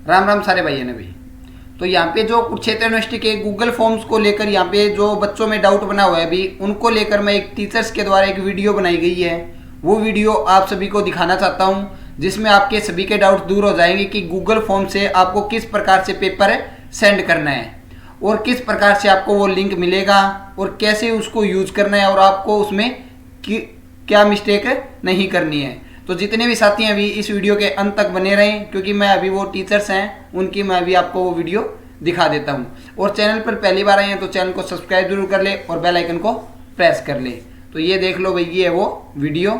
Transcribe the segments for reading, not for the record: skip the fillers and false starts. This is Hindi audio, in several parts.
राम राम सारे भाइयों ने भी। तो यहाँ पे जो कुरुक्षेत्र यूनिवर्सिटी के गूगल फॉर्म्स को लेकर यहाँ पे जो बच्चों में डाउट बना हुआ है अभी, उनको लेकर मैं एक टीचर्स के द्वारा एक वीडियो बनाई गई है। वो वीडियो आप सभी को दिखाना चाहता हूँ, जिसमें आपके सभी के डाउट दूर हो जाएंगे कि गूगल फॉर्म से आपको किस प्रकार से पेपर सेंड करना है और किस प्रकार से आपको वो लिंक मिलेगा और कैसे उसको यूज करना है और आपको उसमें क्या मिस्टेक नहीं करनी है। तो जितने भी साथी हैं अभी इस वीडियो के अंत तक बने रहें, क्योंकि मैं अभी वो टीचर्स हैं उनकी मैं अभी आपको वो वीडियो दिखा देता हूँ। और चैनल पर पहली बार आए हैं तो चैनल को सब्सक्राइब जरूर कर ले और बेल आइकन को प्रेस कर ले। तो ये देख लो भाई, ये है वो वीडियो।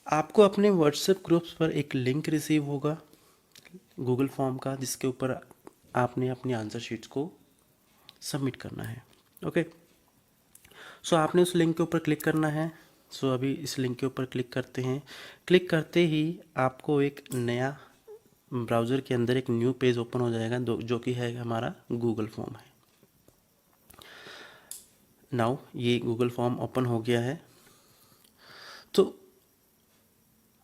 आपको अपने व्हाट्सएप ग्रुप्स पर एक लिंक रिसीव होगा गूगल फॉर्म का, जिसके ऊपर आपने अपनी आंसर शीट्स को सबमिट करना है। ओके, सो आपने उस लिंक के ऊपर क्लिक करना है। सो अभी इस लिंक के ऊपर क्लिक करते हैं। क्लिक करते ही आपको एक नया ब्राउज़र के अंदर एक न्यू पेज ओपन हो जाएगा, जो कि है हमारा गूगल फॉर्म है। नाउ ये गूगल फॉर्म ओपन हो गया है। तो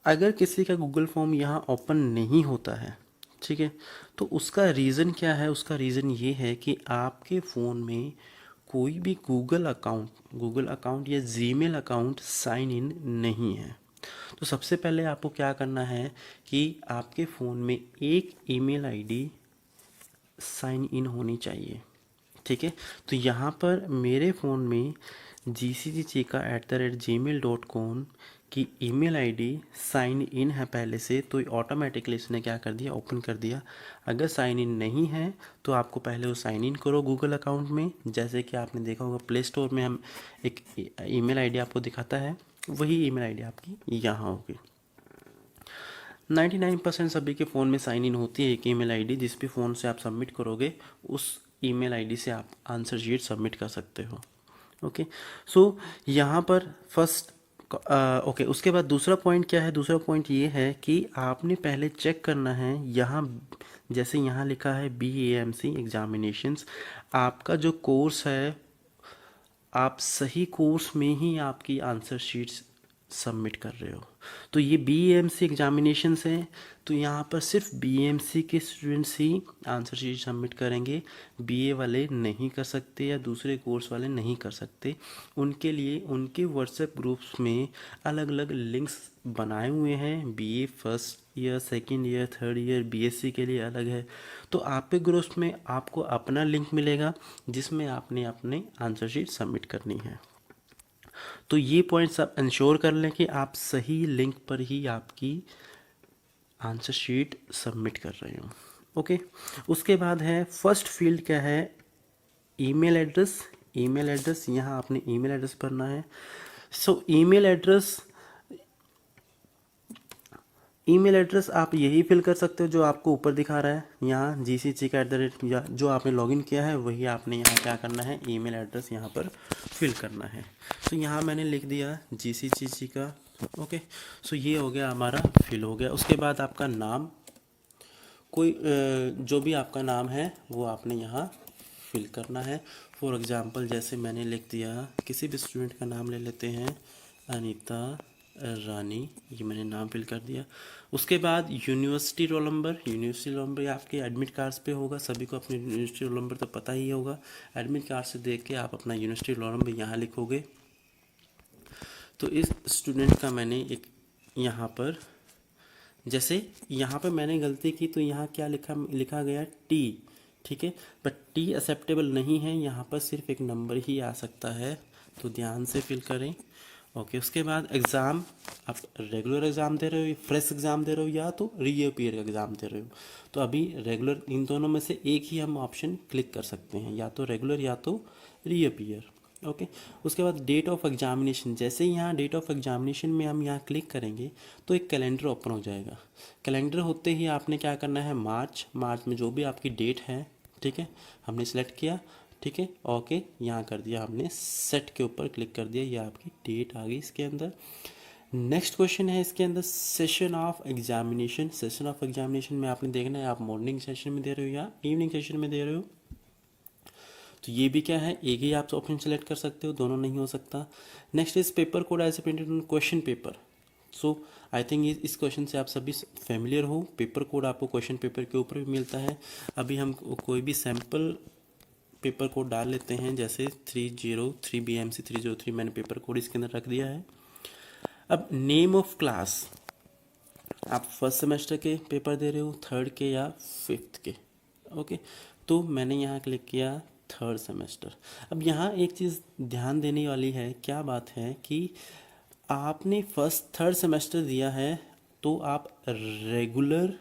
अगर किसी का गूगल फॉर्म यहाँ ओपन नहीं होता है, ठीक है, तो उसका रीज़न क्या है? उसका रीज़न ये है कि आपके फ़ोन में कोई भी गूगल अकाउंट या जीमेल अकाउंट साइन इन नहीं है। तो सबसे पहले आपको क्या करना है कि आपके फ़ोन में एक ईमेल आईडी साइन इन होनी चाहिए, ठीक है। तो यहाँ पर मेरे फ़ोन में gcgchika@gmail.com की ईमेल आईडी साइन इन है पहले से, तो ऑटोमेटिकली इसने क्या कर दिया, ओपन कर दिया। अगर साइन इन नहीं है तो आपको पहले वो साइन इन करो गूगल अकाउंट में। जैसे कि आपने देखा होगा प्ले स्टोर में हम एक ईमेल आईडी आपको दिखाता है, वही ईमेल आईडी आपकी यहाँ होगी। 99% सभी के फ़ोन में साइन इन होती है एक ईमेल आईडी। जिस भी फ़ोन से आप सबमिट करोगे उस ईमेल आईडी से आप आंसर शीट सबमिट कर सकते हो। ओके, सो यहाँ पर फर्स्ट ओके, उसके बाद दूसरा पॉइंट क्या है? दूसरा पॉइंट ये है कि आपने पहले चेक करना है, यहाँ जैसे यहाँ लिखा है BAMC एग्जामिनेशंस, आपका जो कोर्स है आप सही कोर्स में ही आपकी आंसर शीट्स सबमिट कर रहे हो। तो ये BAMC एग्जामिनेशंस हैं, तो यहाँ पर सिर्फ BAMC के स्टूडेंट्स ही आंसर शीट सबमिट करेंगे। BA वाले नहीं कर सकते या दूसरे कोर्स वाले नहीं कर सकते। उनके लिए उनके व्हाट्सएप ग्रुप्स में अलग अलग लिंक्स बनाए हुए हैं। BA first year, second year, third year, BSc के लिए अलग है। तो आपके ग्रुप्स में आपको अपना लिंक मिलेगा जिसमें आपने अपने आंसर शीट सबमिट करनी है। तो ये पॉइंट्स आप इंश्योर कर लें कि आप सही लिंक पर ही आपकी आंसर शीट सबमिट कर रहे हो। ओके, उसके बाद है फर्स्ट फील्ड क्या है? Email address. ईमेल एड्रेस, यहाँ आपने ईमेल एड्रेस भरना है। सो ईमेल एड्रेस आप यही फिल कर सकते हो जो आपको ऊपर दिखा रहा है यहाँ gcgchika@, या जो आपने लॉगिन किया है वही आपने यहाँ क्या करना है, ईमेल एड्रेस यहाँ पर फिल करना है। तो यहाँ मैंने लिख दिया gcgchika। ओके, सो ये हो गया, हमारा फिल हो गया। उसके बाद आपका नाम, कोई जो भी आपका नाम है वो आपने यहाँ फिल करना है। फॉर एग्ज़ाम्पल जैसे मैंने लिख दिया, किसी भी स्टूडेंट का नाम ले लेते हैं, अनीता रानी, ये मैंने नाम फिल कर दिया। उसके बाद university roll number. University roll number आपके एडमिट कार्ड्स पे होगा, सभी को अपने यूनिवर्सिटी रोल नंबर तो पता ही होगा। एडमिट कार्ड से देख के आप अपना यूनिवर्सिटी रोल नंबर यहाँ लिखोगे। तो इस स्टूडेंट का मैंने एक यहाँ पर, जैसे यहाँ पर मैंने गलती की तो यहाँ क्या लिखा गया टी, ठीक है, बट टी एक्सेप्टेबल नहीं है, यहाँ पर सिर्फ एक नंबर ही आ सकता है, तो ध्यान से फिल करें। ओके, उसके बाद एग्ज़ाम, आप रेगुलर एग्ज़ाम दे रहे हो, फ्रेश एग्ज़ाम दे रहे हो, या तो रीअपीयर का एग्ज़ाम दे रहे हो। तो अभी रेगुलर, इन दोनों में से एक ही हम ऑप्शन क्लिक कर सकते हैं, या तो रेगुलर या तो रीअपीयर। ओके, उसके बाद डेट ऑफ एग्जामिनेशन। जैसे ही यहाँ डेट ऑफ एग्जामिनेशन में हम यहाँ क्लिक करेंगे तो एक कैलेंडर ओपन हो जाएगा। कैलेंडर होते ही आपने क्या करना है, मार्च में जो भी आपकी डेट है, ठीक है, हमने सेलेक्ट किया, ठीक है, ओके, यहाँ कर दिया हमने, सेट के ऊपर क्लिक कर दिया, ये आपकी डेट आ गई इसके अंदर। नेक्स्ट क्वेश्चन है इसके अंदर, session of examination. Session of examination में आपने देखना है आप मॉर्निंग सेशन में दे रहे हो या इवनिंग सेशन में दे रहे हो। तो ये भी क्या है, एक ही आप ऑप्शन सेलेक्ट कर सकते हो, दोनों नहीं हो सकता। Next is paper code as a printed on question paper. So I think इस क्वेश्चन से आप सभी फेमिलियर हो। पेपर कोड आपको क्वेश्चन पेपर के ऊपर भी मिलता है। अभी हम कोई भी सैम्पल पेपर कोड डाल लेते हैं, जैसे 303 BMC 303 मैंने पेपर कोड इसके अंदर रख दिया है। अब नेम ऑफ क्लास, आप फर्स्ट सेमेस्टर के पेपर दे रहे हो, थर्ड के या फिफ्थ के, ओके। तो मैंने यहाँ क्लिक किया थर्ड सेमेस्टर। अब यहाँ एक चीज़ ध्यान देने वाली है, क्या बात है कि आपने फर्स्ट थर्ड सेमेस्टर दिया है तो आप रेगुलर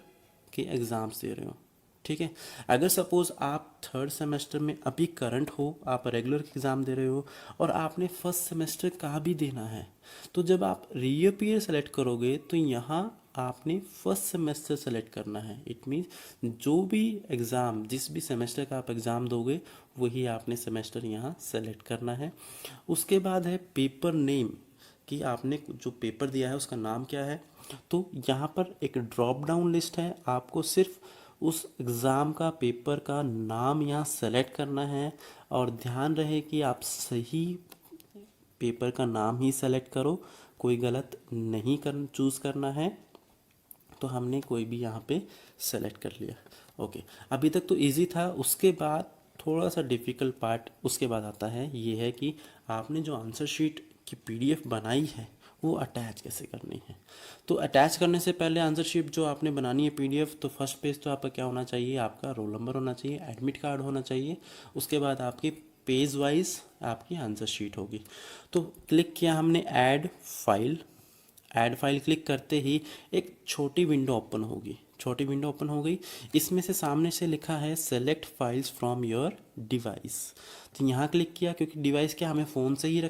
के एग्ज़ाम्स दे रहे हो, ठीक है। अगर सपोज़ आप थर्ड सेमेस्टर में अभी करंट हो, आप रेगुलर के एग्ज़ाम दे रहे हो और आपने फर्स्ट सेमेस्टर का भी देना है, तो जब आप रीअपीयर सेलेक्ट करोगे तो यहाँ आपने फर्स्ट सेमेस्टर सेलेक्ट करना है। इट मीन्स जो भी एग्ज़ाम, जिस भी सेमेस्टर का आप एग्ज़ाम दोगे वही आपने सेमेस्टर यहाँ सेलेक्ट करना है। उसके बाद है पेपर नेम, कि आपने जो पेपर दिया है उसका नाम क्या है। तो यहाँ पर एक ड्रॉप डाउन लिस्ट है, आपको सिर्फ उस एग्ज़ाम का पेपर का नाम यहाँ सेलेक्ट करना है और ध्यान रहे कि आप सही पेपर का नाम ही सेलेक्ट करो, कोई गलत नहीं चूज़ करना है। तो हमने कोई भी यहाँ पे सेलेक्ट कर लिया, ओके। अभी तक तो इजी था। उसके बाद थोड़ा सा डिफ़िकल्ट पार्ट उसके बाद आता है, ये है कि आपने जो आंसर शीट की PDF बनाई है वो अटैच कैसे करनी है। तो अटैच करने से पहले आंसर शीट जो आपने बनानी है PDF, तो फर्स्ट पेज तो आपका क्या होना चाहिए, आपका रोल नंबर होना चाहिए, एडमिट कार्ड होना चाहिए। उसके बाद आपकी पेज वाइज आपकी आंसर शीट होगी। तो क्लिक किया हमने ऐड फाइल क्लिक करते ही एक छोटी विंडो ओपन होगी, छोटी विंडो ओपन हो गई। इसमें से सामने से लिखा है select files from your device. तो यहाँ क्लिक किया, क्योंकि डिवाइस क्या हमें फ़ोन से ही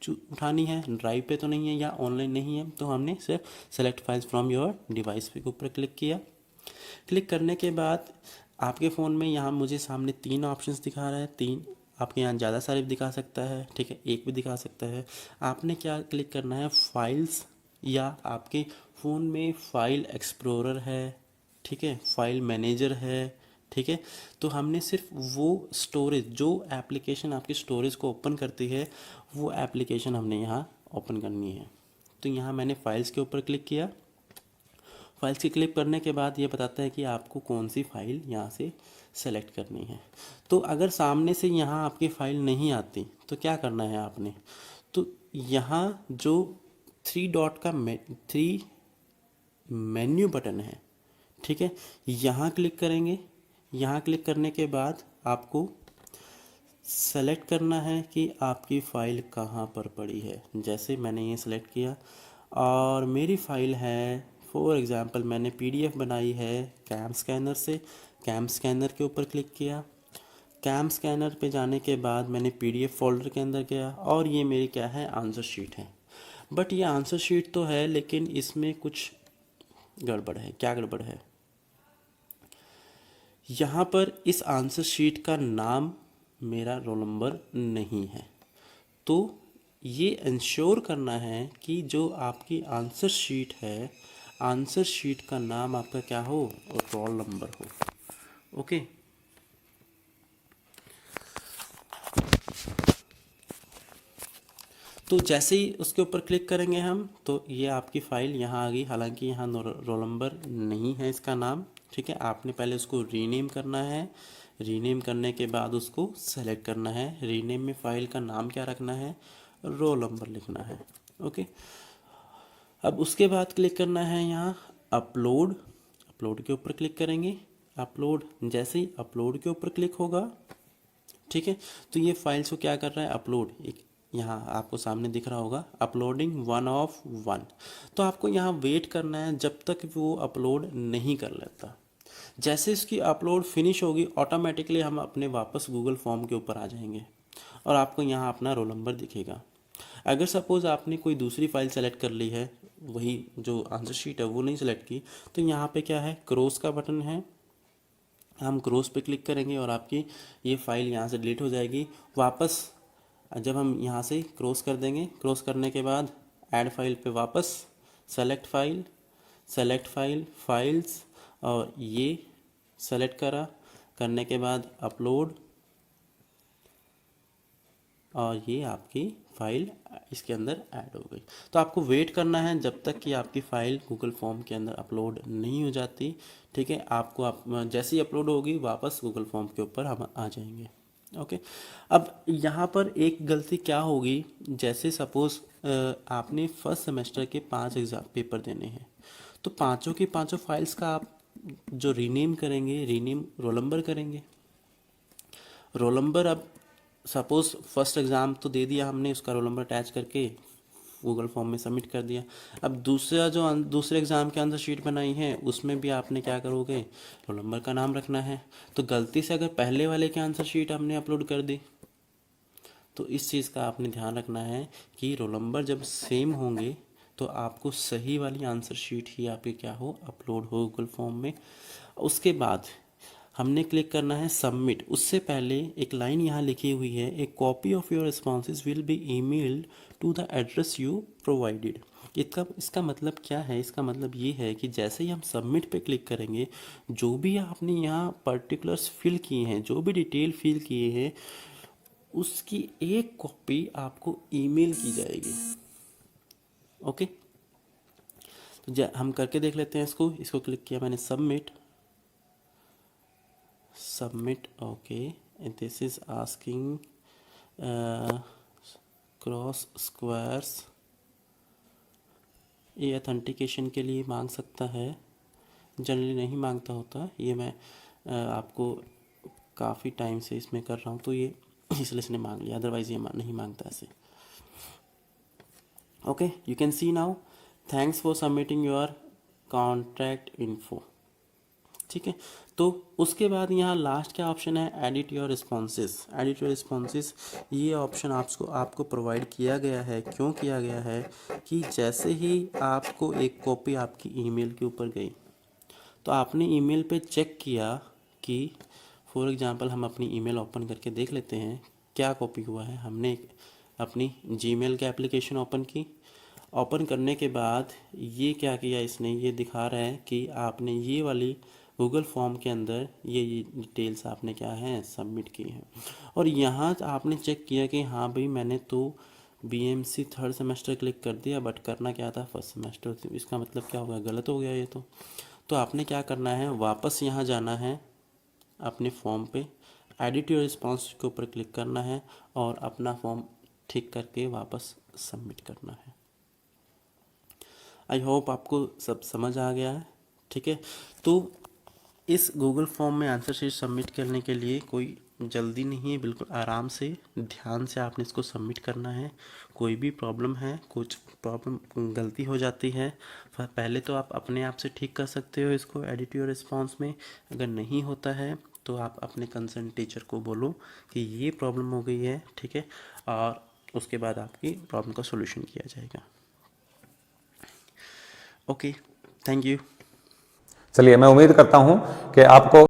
उठानी है, ड्राइव पे तो नहीं है या ऑनलाइन नहीं है, तो हमने सिर्फ select files from your device के ऊपर क्लिक किया। क्लिक करने के बाद आपके फ़ोन में यहाँ मुझे सामने 3 ऑप्शंस दिखा रहा है, 3 आपके यहाँ ज़्यादा सारे भी दिखा सकता है, ठीक है, एक भी दिखा सकता है। आपने क्या क्लिक करना है, फाइल्स, या आपके फ़ोन में फाइल एक्सप्लोरर है, ठीक है, फाइल मैनेजर है, ठीक है। तो हमने सिर्फ वो स्टोरेज, जो एप्लीकेशन आपकी स्टोरेज को ओपन करती है, वो एप्लीकेशन हमने यहाँ ओपन करनी है। तो यहाँ मैंने फाइल्स के ऊपर क्लिक किया। फाइल्स के क्लिक करने के बाद ये बताता है कि आपको कौन सी फ़ाइल यहाँ से सेलेक्ट करनी है। तो अगर सामने से यहाँ आपकी फ़ाइल नहीं आती तो क्या करना है आपने, तो यहाँ जो 3 मेन्यू बटन है, ठीक है, यहाँ क्लिक करेंगे। यहाँ क्लिक करने के बाद आपको सेलेक्ट करना है कि आपकी फ़ाइल कहाँ पर पड़ी है। जैसे मैंने ये सेलेक्ट किया और मेरी फ़ाइल है, फॉर एग्ज़ाम्पल मैंने PDF बनाई है कैम स्कैनर से। कैम स्कैनर के ऊपर क्लिक किया। कैम स्कैनर पे जाने के बाद मैंने PDF फोल्डर के अंदर गया और ये मेरी क्या है, आंसर शीट है। बट ये आंसर शीट तो है, लेकिन इसमें कुछ गड़बड़ है। क्या गड़बड़ है, यहाँ पर इस आंसर शीट का नाम मेरा रोल नंबर नहीं है। तो ये इंश्योर करना है कि जो आपकी आंसर शीट है, आंसर शीट का नाम आपका क्या हो, रोल नंबर हो, ओके। तो जैसे ही उसके ऊपर क्लिक करेंगे हम, तो ये आपकी फ़ाइल यहाँ आ गई। हालांकि यहाँ रोल नंबर नहीं है इसका नाम, ठीक है। आपने पहले उसको रीनेम करना है। रीनेम करने के बाद उसको सेलेक्ट करना है। रीनेम में फ़ाइल का नाम क्या रखना है, रोल नंबर लिखना है, ओके। अब उसके बाद क्लिक करना है यहाँ अपलोड। अपलोड के ऊपर क्लिक करेंगे। अपलोड, जैसे ही अपलोड के ऊपर क्लिक होगा, ठीक है, तो ये फाइल्स को क्या कर रहा है, अपलोड। एक यहाँ आपको सामने दिख रहा होगा अपलोडिंग 1 of 1। तो आपको यहाँ वेट करना है जब तक वो अपलोड नहीं कर लेता। जैसे इसकी अपलोड फिनिश होगी, ऑटोमेटिकली हम अपने वापस गूगल फॉर्म के ऊपर आ जाएंगे और आपको यहाँ अपना रोल नंबर दिखेगा। अगर सपोज़ आपने कोई दूसरी फ़ाइल सेलेक्ट कर ली है, वही जो आंसर शीट है वो नहीं सेलेक्ट की, तो यहाँ पे क्या है, क्रॉस का बटन है। हम क्रॉस पे क्लिक करेंगे और आपकी ये फ़ाइल यहाँ से डिलीट हो जाएगी। वापस जब हम यहाँ से क्रॉस कर देंगे, क्रॉस करने के बाद ऐड फाइल पे वापस सेलेक्ट फाइल फाइल्स, और ये सेलेक्ट करने के बाद अपलोड, और ये आपकी फाइल इसके अंदर ऐड हो गई। तो आपको वेट करना है जब तक कि आपकी फ़ाइल गूगल फॉर्म के अंदर अपलोड नहीं हो जाती। ठीक है, आपको आप जैसे ही अपलोड होगी वापस गूगल फॉर्म के ऊपर हम आ जाएंगे। ओके, अब यहाँ पर एक गलती क्या होगी, जैसे सपोज़ आपने फर्स्ट सेमेस्टर के 5 एग्ज़ाम पेपर देने हैं, तो पाँचों की पाँचों फाइल्स का आप जो रीनेम करेंगे, रीनेम रोल नंबर करेंगे। रोल नंबर अब सपोज़ फर्स्ट एग्ज़ाम तो दे दिया हमने, उसका रोल नंबर अटैच करके गूगल फॉर्म में सबमिट कर दिया। अब दूसरे एग्ज़ाम के आंसर शीट बनाई है, उसमें भी आपने क्या करोगे, रोल नंबर का नाम रखना है। तो गलती से अगर पहले वाले के आंसर शीट हमने अपलोड कर दी, तो इस चीज़ का आपने ध्यान रखना है कि रोल नंबर जब सेम होंगे तो आपको सही वाली आंसर शीट ही आपके क्या हो, अपलोड हो गूगल फॉर्म में। उसके बाद हमने क्लिक करना है सबमिट। उससे पहले एक लाइन यहाँ लिखी हुई है, a copy of your responses will be emailed to the address you provided. इसका मतलब क्या है, इसका मतलब ये है कि जैसे ही हम सबमिट पे क्लिक करेंगे, जो भी आपने यहाँ पर्टिकुलर्स फिल किए हैं, जो भी डिटेल फिल किए हैं, उसकी एक कॉपी आपको ईमेल की जाएगी। ओके, तो हम करके देख लेते हैं इसको क्लिक किया मैंने, submit. Okay, this is asking cross squares, ये ऑथेंटिकेशन के लिए मांग सकता है, जनरली नहीं मांगता होता ये। मैं आपको काफ़ी टाइम से इसमें कर रहा हूँ, तो ये इसलिए इसने मांग लिया, अदरवाइज़ ये नहीं मांगता ऐसे। Okay, you can see now, thanks for submitting your contact info. ठीक है, तो उसके बाद यहाँ लास्ट क्या ऑप्शन है, एडिट योर रिस्पॉन्सेज। ये ऑप्शन आपको प्रोवाइड किया गया है। क्यों किया गया है कि जैसे ही आपको एक कॉपी आपकी ईमेल के ऊपर गई, तो आपने ईमेल पे चेक किया कि फॉर एग्जांपल हम अपनी ईमेल ओपन करके देख लेते हैं क्या कॉपी हुआ है। हमने अपनी जीमेल की एप्लीकेशन ओपन की, ओपन करने के बाद ये क्या किया इसने, ये दिखा रहा है कि आपने ये वाली गूगल फॉर्म के अंदर ये डिटेल्स आपने क्या है, सबमिट की हैं। और यहाँ आपने चेक किया कि हाँ भाई, मैंने तो बीएमसी थर्ड सेमेस्टर क्लिक कर दिया, बट करना क्या था, फर्स्ट सेमेस्टर। तो इसका मतलब क्या हो गया, गलत हो गया ये तो आपने क्या करना है, वापस यहाँ जाना है अपने फॉर्म पे, एडिट योर रिस्पॉन्स के ऊपर क्लिक करना है और अपना फॉर्म ठीक करके वापस सबमिट करना है। आई होप आपको सब समझ आ गया है। ठीक है, तो इस गूगल फॉर्म में आंसर शीट सबमिट करने के लिए कोई जल्दी नहीं है, बिल्कुल आराम से ध्यान से आपने इसको सबमिट करना है। कोई भी प्रॉब्लम है, कुछ प्रॉब्लम गलती हो जाती है, पहले तो आप अपने आप से ठीक कर सकते हो इसको एडिट योर रिस्पॉन्स में। अगर नहीं होता है तो आप अपने कंसर्न टीचर को बोलो कि ये प्रॉब्लम हो गई है। ठीक है, और उसके बाद आपकी प्रॉब्लम का सोल्यूशन किया जाएगा। Okay, thank you. चलिए, मैं उम्मीद करता हूं कि आपको